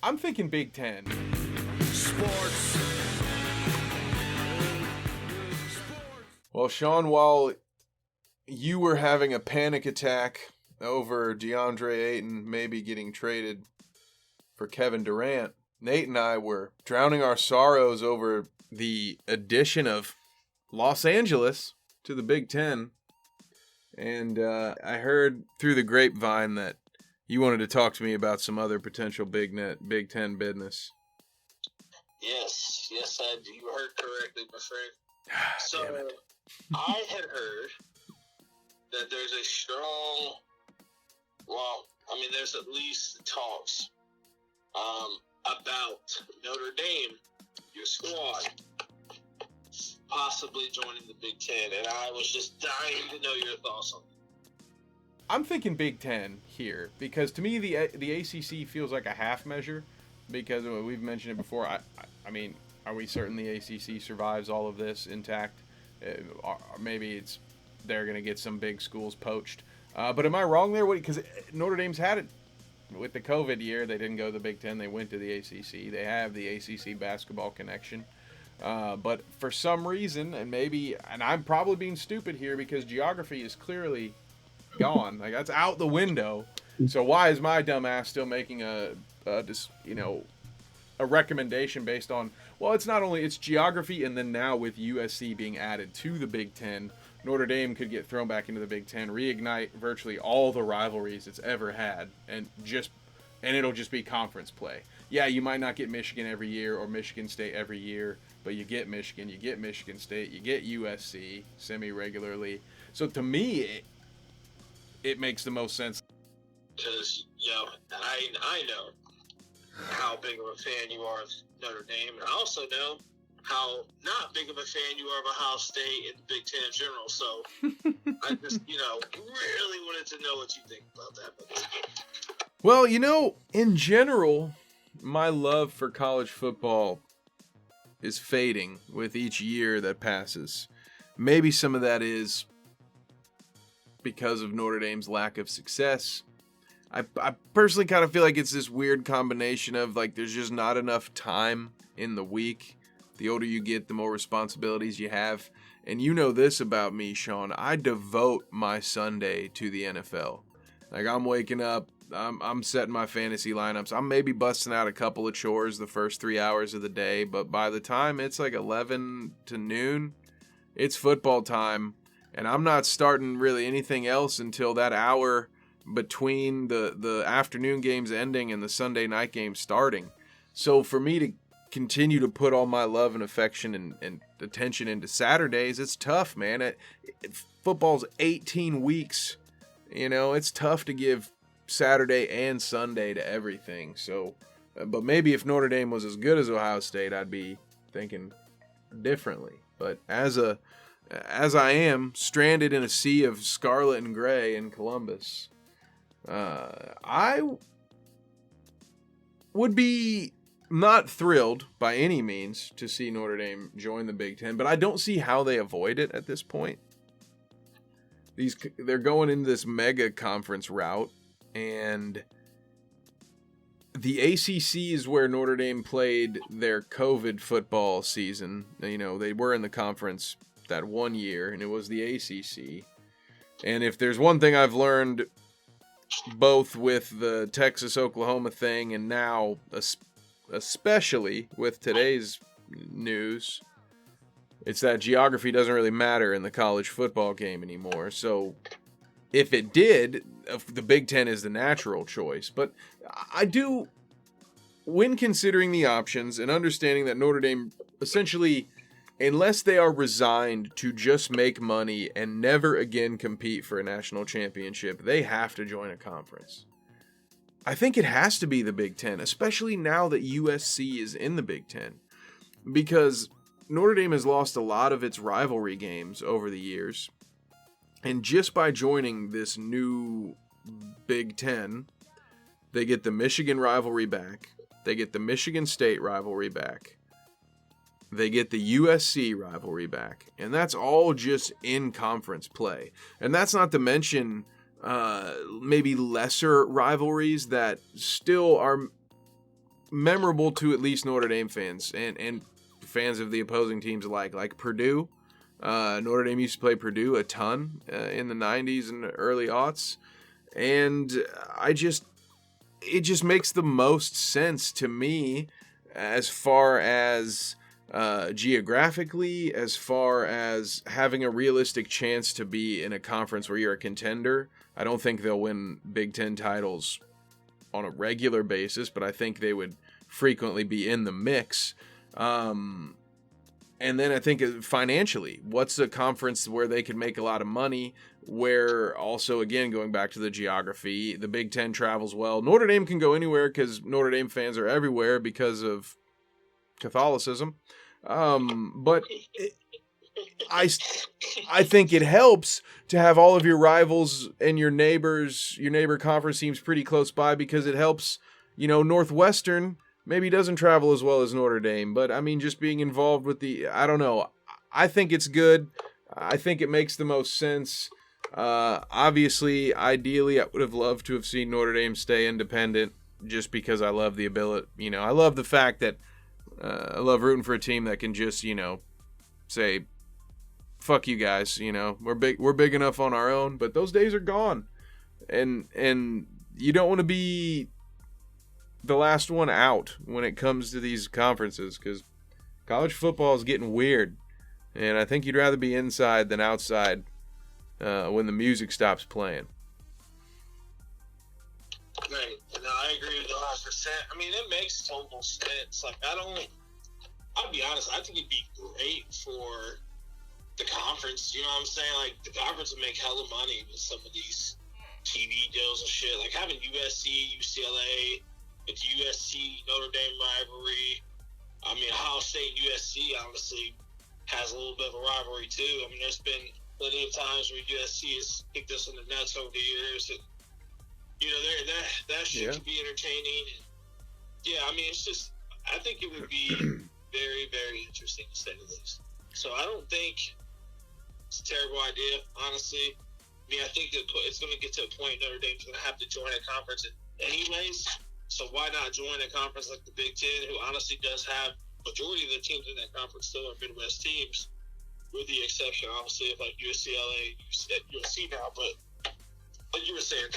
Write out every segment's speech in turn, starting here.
I'm thinking Big Ten. Sports. Well, Sean, while you were having a panic attack over DeAndre Ayton maybe getting traded for Kevin Durant, Nate and I were drowning our sorrows over the addition of Los Angeles to the Big Ten. And I heard through the grapevine that you wanted to talk to me about some other potential Big Ten business. Yes, I do. You heard correctly, my friend. So, Damn it. I had heard that there's a strong, there's at least talks about Notre Dame, your squad, possibly joining the Big Ten, and I was just dying to know your thoughts on it. I'm thinking Big Ten here because to me the ACC feels like a half measure because we've mentioned it before. I mean, are we certain the ACC survives all of this intact? Or maybe they're going to get some big schools poached. But am I wrong there? Because Notre Dame's had it with the COVID year. They didn't go to the Big Ten. They went to the ACC. They have the ACC basketball connection. But for some reason, and I'm probably being stupid here because geography is clearly gone. Like, that's out the window. So why is my dumb ass still making a recommendation based on, well, it's geography, and then now with USC being added to the Big Ten, Notre Dame could get thrown back into the Big Ten, reignite virtually all the rivalries it's ever had, and it'll just be conference play. Yeah, you might not get Michigan every year or Michigan State every year, but you get Michigan, you get Michigan State, you get USC semi-regularly. So to me, it makes the most sense. Because, I know how big of a fan you are of Notre Dame, and I also know how not big of a fan you are of Ohio State and the Big Ten in general. So I just, really wanted to know what you think about that. Well, in general, my love for college football is fading with each year that passes. Maybe some of that is because of Notre Dame's lack of success. I personally kind of feel like it's this weird combination of, like, there's just not enough time in the week. The older you get, the more responsibilities you have. And you know this about me, Sean. I devote my Sunday to the NFL. Like, I'm waking up, I'm setting my fantasy lineups. I'm maybe busting out a couple of chores the first 3 hours of the day, but by the time it's like 11 to noon, it's football time. And I'm not starting really anything else until that hour between the afternoon games ending and the Sunday night games starting. So for me to continue to put all my love and affection and attention into Saturdays, it's tough, man. Football's 18 weeks. It's tough to give Saturday and Sunday to everything. So, but maybe if Notre Dame was as good as Ohio State, I'd be thinking differently. But as I am stranded in a sea of scarlet and gray in Columbus, I would be not thrilled by any means to see Notre Dame join the Big Ten, but I don't see how they avoid it at this point. They're going into this mega conference route, and the ACC is where Notre Dame played their COVID football season. They were in the conference that one year, and it was the ACC. And if there's one thing I've learned, both with the Texas-Oklahoma thing and now especially with today's news, it's that geography doesn't really matter in the college football game anymore. So if it did, the Big Ten is the natural choice. But I do, when considering the options and understanding that Notre Dame essentially, unless they are resigned to just make money and never again compete for a national championship, they have to join a conference. I think it has to be the Big Ten, especially now that USC is in the Big Ten, because Notre Dame has lost a lot of its rivalry games over the years, and just by joining this new Big Ten, they get the Michigan rivalry back, they get the Michigan State rivalry back, they get the USC rivalry back, and that's all just in conference play. And that's not to mention maybe lesser rivalries that still are memorable to at least Notre Dame fans and fans of the opposing teams alike. Like Purdue, Notre Dame used to play Purdue a ton in the 90s and early aughts. And it just makes the most sense to me as far as geographically, as far as having a realistic chance to be in a conference where you're a contender. I don't think they'll win Big Ten titles on a regular basis, but I think they would frequently be in the mix. And then I think financially, what's a conference where they can make a lot of money, where also, again, going back to the geography, the Big Ten travels well. Notre Dame can go anywhere because Notre Dame fans are everywhere because of Catholicism. But I think it helps to have all of your rivals and your neighbor conference seems pretty close by, because it helps, Northwestern maybe doesn't travel as well as Notre Dame, but I mean, just being involved with I don't know. I think it's good. I think it makes the most sense. Obviously, ideally, I would have loved to have seen Notre Dame stay independent, just because I love the ability, I love the fact that I love rooting for a team that can just, say, fuck you guys, we're big enough on our own, but those days are gone. And you don't want to be the last one out when it comes to these conferences, because college football is getting weird, and I think you'd rather be inside than outside when the music stops playing. Right. No, I agree with you 100%. I mean, it makes total sense. Like, I'll be honest, I think it'd be great for the conference. You know what I'm saying? Like, the conference would make hella money with some of these TV deals and shit. Like, having USC, UCLA, with USC, Notre Dame rivalry. I mean, Ohio State and USC obviously has a little bit of a rivalry too. I mean, there's been plenty of times where USC has kicked us in the nuts over the years, and that shit could be entertaining. And, yeah, I mean, it's just, I think it would be very, very interesting to say the least. So I don't think it's a terrible idea, honestly. I mean, I think that it's going to get to a point Notre Dame's going to have to join a conference anyways. So why not join a conference like the Big Ten, who honestly does have majority of the teams in that conference still are Midwest teams, with the exception, obviously, of like UCLA, USC now. But like you were saying,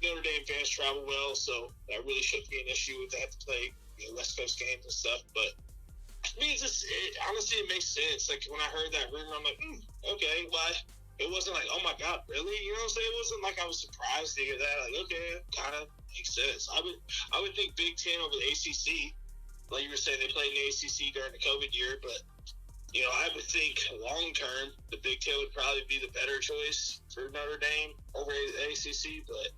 Notre Dame fans travel well, so that really shouldn't be an issue if they have to play West Coast games and stuff. But I mean, honestly, it makes sense. Like, when I heard that rumor, I'm like, okay, why? It wasn't like, oh my God, really? You know what I'm saying? It wasn't like I was surprised to hear that. Like, okay, kind of makes sense. I would think Big Ten over the ACC. Like you were saying, they played in the ACC during the COVID year, but I would think long term the Big Ten would probably be the better choice for Notre Dame over the ACC. But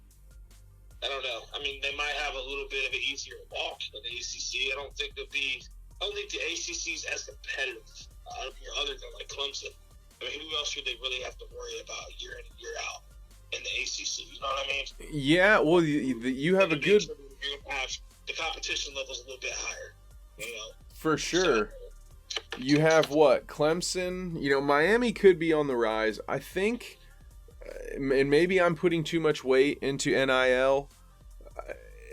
I don't know. I mean, they might have a little bit of an easier walk than the ACC. I don't think the ACC is as competitive other than like Clemson. I mean, who else would they really have to worry about year in and year out in the ACC? You know what I mean? Yeah, well, you have a good... The competition level's a little bit higher, For sure. You have what? Clemson? Miami could be on the rise. I think, and maybe I'm putting too much weight into NIL,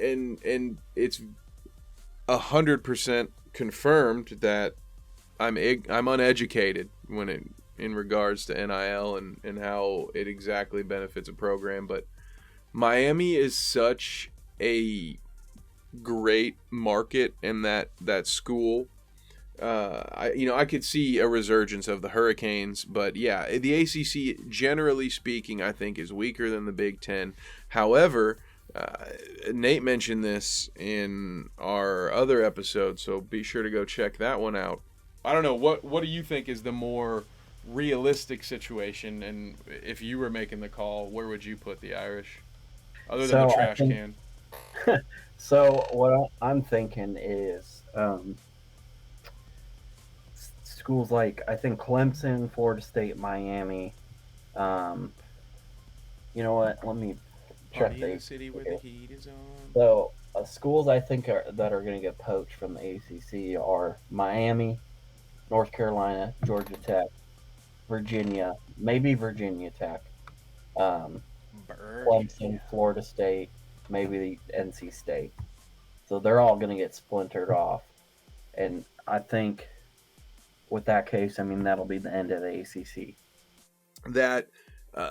and it's 100% confirmed that I'm uneducated in regards to NIL and how it exactly benefits a program. But Miami is such a great market in that school. I could see a resurgence of the Hurricanes, but yeah, the ACC, generally speaking, I think is weaker than the Big Ten. However, Nate mentioned this in our other episode, so be sure to go check that one out. I don't know, what do you think is the more realistic situation, and if you were making the call, where would you put the Irish, other than the trash can? So what I'm thinking is schools like, I think, Clemson, Florida State, Miami. You know what? Let me check the city where the heat is on. So schools I think that are going to get poached from the ACC are Miami, North Carolina, Georgia Tech, Virginia, maybe Virginia Tech, Clemson, Florida State, maybe the NC State. So they're all going to get splintered off. And I think with that case, I mean, that'll be the end of the ACC. That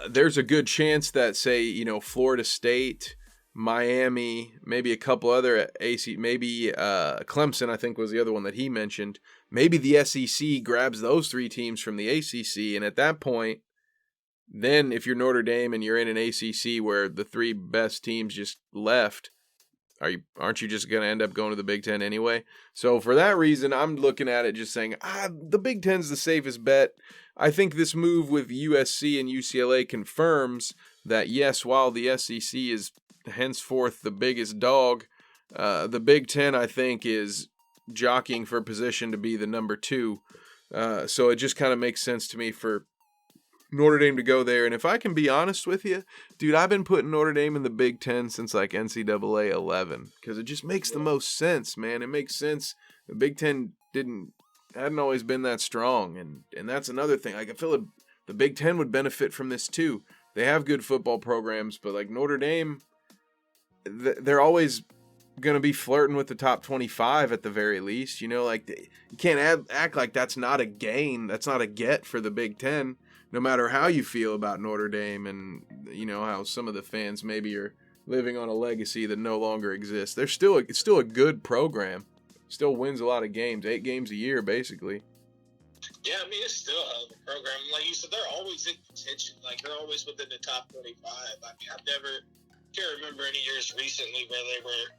there's a good chance that, say, Florida State, Miami, maybe a couple other maybe Clemson, I think was the other one that he mentioned. Maybe the SEC grabs those 3 teams from the ACC, and at that point, then if you're Notre Dame and you're in an ACC where the 3 best teams just left, aren't you just going to end up going to the Big Ten anyway? So for that reason, I'm looking at it just saying, the Big Ten's the safest bet. I think this move with USC and UCLA confirms that, yes, while the SEC is henceforth the biggest dog, the Big Ten, I think, is jockeying for position to be the number 2. So it just kind of makes sense to me for Notre Dame to go there. And if I can be honest with you, dude, I've been putting Notre Dame in the Big Ten since like NCAA 11 because it just makes the most sense, man. It makes sense. The Big Ten hadn't always been that strong, and that's another thing. Like I feel like the Big Ten would benefit from this too. They have good football programs, but like Notre Dame, they're always going to be flirting with the top 25 at the very least. Like you can't act like that's not a gain. That's not a get for the Big Ten. No matter how you feel about Notre Dame and, how some of the fans maybe are living on a legacy that no longer exists, it's still a good program. Still wins a lot of games, 8 games a year, basically. Yeah, I mean, it's still a hell of a program. Like you said, they're always in contention. Like, they're always within the top 25. I mean, can't remember any years recently where they were,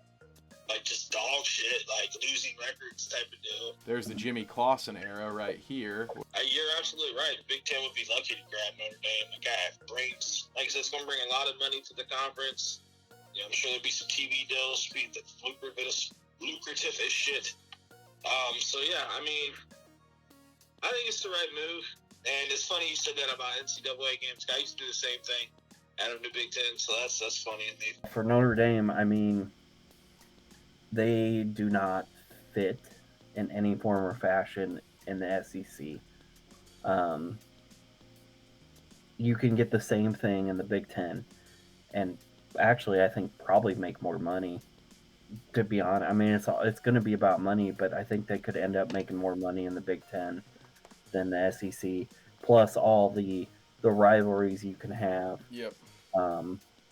like, just dog shit, like, losing records type of deal. There's the Jimmy Clausen era right here. You're absolutely right. The Big Ten would be lucky to grab Notre Dame. The guy brings, like I said, it's going to bring a lot of money to the conference. I'm sure there'll be some TV deals, be the lucrative as shit. So, yeah, I mean, I think it's the right move. And it's funny you said that about NCAA games. I used to do the same thing out of the Big Ten, so that's funny indeed. For Notre Dame, I mean, they do not fit in any form or fashion in the SEC. You can get the same thing in the Big Ten, and actually, I think probably make more money. To be honest, I mean, it's going to be about money, but I think they could end up making more money in the Big Ten than the SEC. Plus all the rivalries you can have. Yep.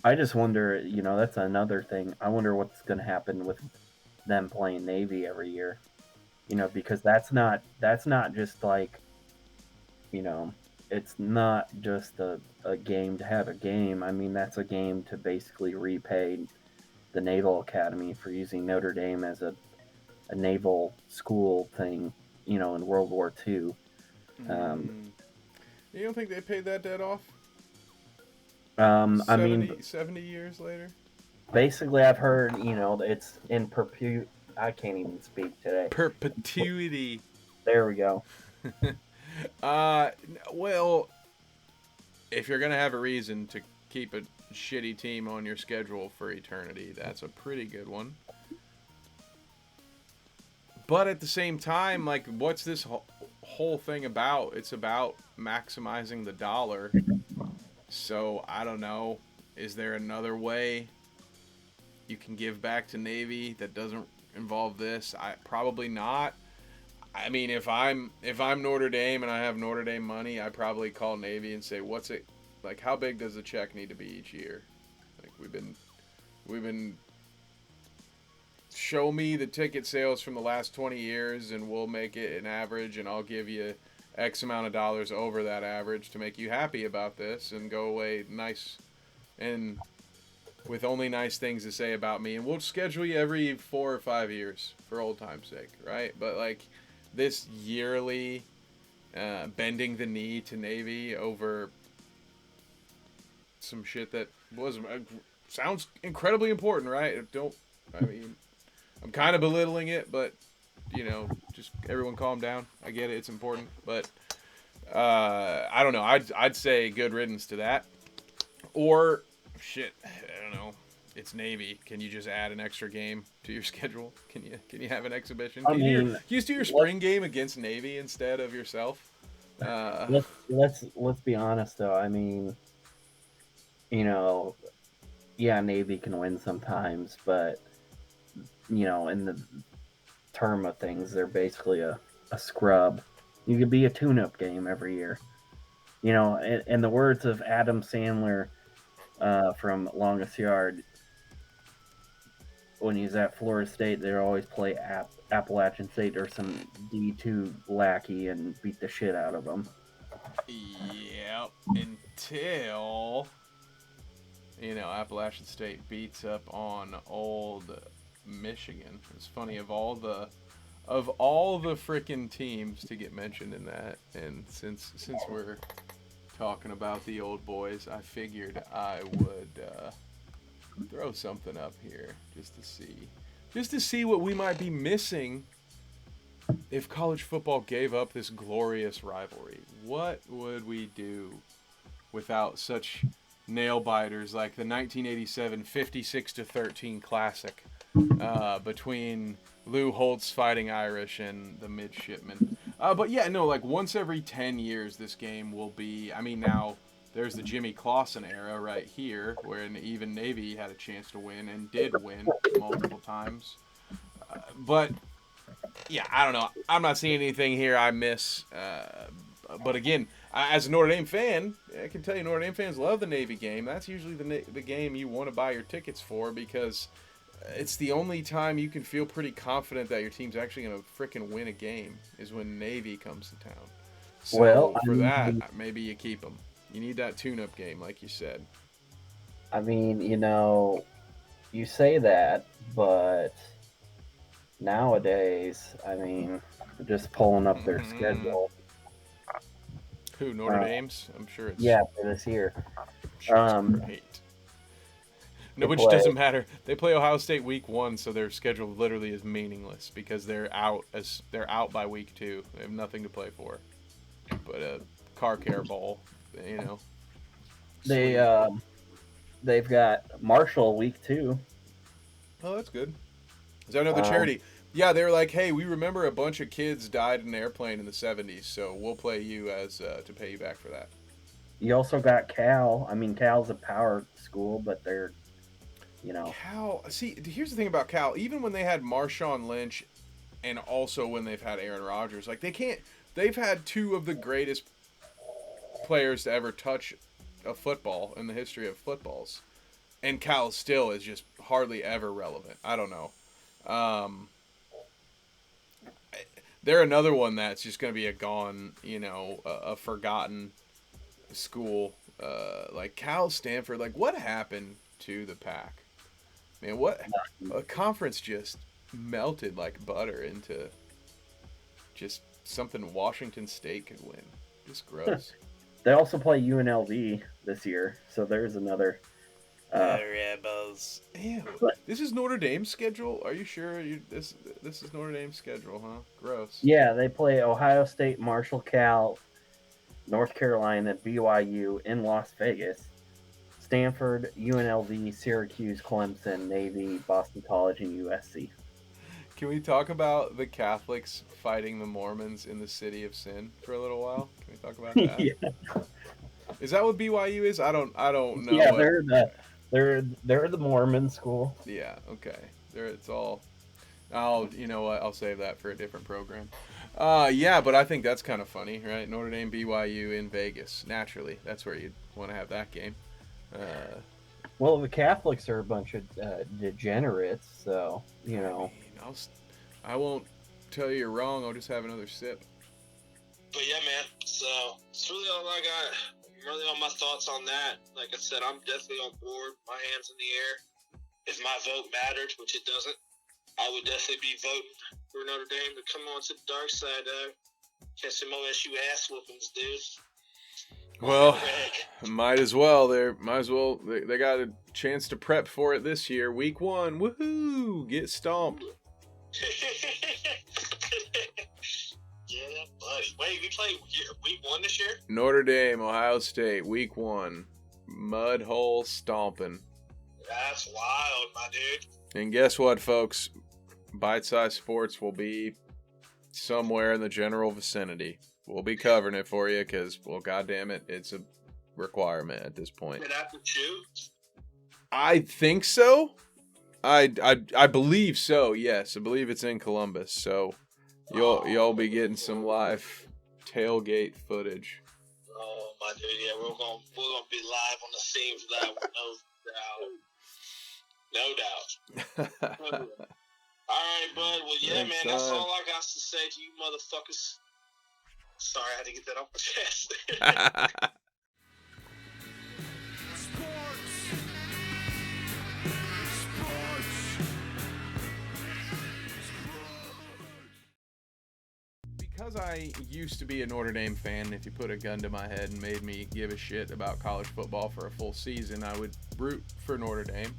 I just wonder, that's another thing. I wonder what's going to happen with them playing Navy every year. Because that's not just like, it's not just a game to have a game. I mean, that's a game to basically repay the Naval Academy for using Notre Dame as a naval school thing, in World War II. You don't think they paid that debt off? 70 years later? Basically, I've heard, it's in I can't even speak today. Perpetuity. There we go. Well, if you're going to have a reason to keep a shitty team on your schedule for eternity, that's a pretty good one. But at the same time, like, what's this whole thing about? It's about maximizing the dollar. So, I don't know. Is there another way you can give back to Navy that doesn't involve this? Probably not. I mean, if I'm Notre Dame and I have Notre Dame money, I probably call Navy and say, what's it, like, how big does the check need to be each year? Like, we've been show me the ticket sales from the last 20 years and we'll make it an average, and I'll give you X amount of dollars over that average to make you happy about this and go away nice and with only nice things to say about me, and we'll schedule you every 4 or 5 years for old time's sake, right? But like this yearly bending the knee to Navy over some shit that sounds incredibly important, right? I'm kind of belittling it, but just everyone calm down. I get it, it's important, but I don't know. I'd say good riddance to that. Or shit, I don't know. It's Navy. Can you just add an extra game to your schedule? Can you have an exhibition? Can you just do your spring game against Navy instead of yourself? Let's be honest though. I mean, yeah, Navy can win sometimes, but in the term of things, they're basically a scrub. You could be a tune-up game every year. In the words of Adam Sandler from Longest Yard, when he's at Florida State, they always play Appalachian State or some D2 lackey and beat the shit out of them. Yep. Until Appalachian State beats up on old Michigan. It's funny, of all the frickin' teams to get mentioned in that, and since we're talking about the old boys, I figured I would throw something up here just to see what we might be missing if college football gave up this glorious rivalry. What would we do without such nail biters like the 1987 56-13 classic between Lou Holtz Fighting Irish and the Midshipmen? But yeah, no, like once every 10 years this game will be, now there's the Jimmy Clausen era right here, where even Navy had a chance to win and did win multiple times. But yeah, I don't know. I'm not seeing anything here I miss. But again, as a Notre Dame fan, I can tell you Notre Dame fans love the Navy game. That's usually the game you want to buy your tickets for, because it's the only time you can feel pretty confident that your team's actually going to frickin' win a game is when Navy comes to town. So for that, maybe you keep them. You need that tune-up game, like you said. You say that, but nowadays, just pulling up their schedule. Who, Notre Dame's? I'm sure it's... Yeah, for this year. Sure, it's great. No, which doesn't matter. They play Ohio State week 1, so their schedule literally is meaningless because they're out by week 2. They have nothing to play for. But a car care bowl, They've got Marshall week 2. Oh, that's good. Is that another charity? Yeah, they were like, hey, we remember a bunch of kids died in an airplane in the 70s, so we'll play you as to pay you back for that. You also got Cal. Cal's a power school, but they're, Cal, see, here's the thing about Cal. Even when they had Marshawn Lynch and also when they've had Aaron Rodgers, they've had 2 of the greatest players to ever touch a football in the history of footballs. And Cal still is just hardly ever relevant. I don't know. They're another one that's just going to be a gone, a forgotten school. Like Cal, Stanford, what happened to the Pac? Man, what a conference just melted like butter into just something Washington State could win. Just gross. They also play UNLV this year, so there's another. Rebels. Ew. This is Notre Dame's schedule? Are you sure? This is Notre Dame's schedule, huh? Gross. Yeah, they play Ohio State, Marshall, Cal, North Carolina, BYU in Las Vegas, Stanford, UNLV, Syracuse, Clemson, Navy, Boston College, and USC. Can we talk about the Catholics fighting the Mormons in the city of sin for a little while? Can we talk about that? Yeah. Is that what BYU is? I don't know. Yeah, they're the Mormon school. Yeah, okay. It's all. I'll save that for a different program. Yeah, but I think that's kind of funny, right? Notre Dame, BYU in Vegas. Naturally, that's where you'd want to have that game. Well, the Catholics are a bunch of degenerates, so I won't tell you you're wrong. I'll just have another sip. But yeah, man. So it's really all I got. Really all my thoughts on that. Like I said, I'm definitely on board. My hands in the air. If my vote mattered, which it doesn't, I would definitely be voting for Notre Dame to come on to the dark side. Catch some OSU ass whoopings, dude. Well, might as well. They got a chance to prep for it this year. Week 1, woohoo! Get stomped. Yeah, buddy. Wait, we play week 1 this year? Notre Dame, Ohio State, week 1. Mud hole stomping. That's wild, my dude. And guess what, folks? Bite Size Sports will be somewhere in the general vicinity. We'll be covering it for you because, well, goddamn it, it's a requirement at this point. Did I have to choose? I think so. I believe so. Yes, I believe it's in Columbus. So you'll be getting some live tailgate footage. Oh my dude, yeah, we're gonna be live on the scene for that one, no doubt. All right, bud. Well, yeah, Thanks, man, that's son. all I got to say to you, motherfuckers. Sorry, I had to get that off my chest. Because I used to be a Notre Dame fan, if you put a gun to my head and made me give a shit about college football for a full season, I would root for Notre Dame.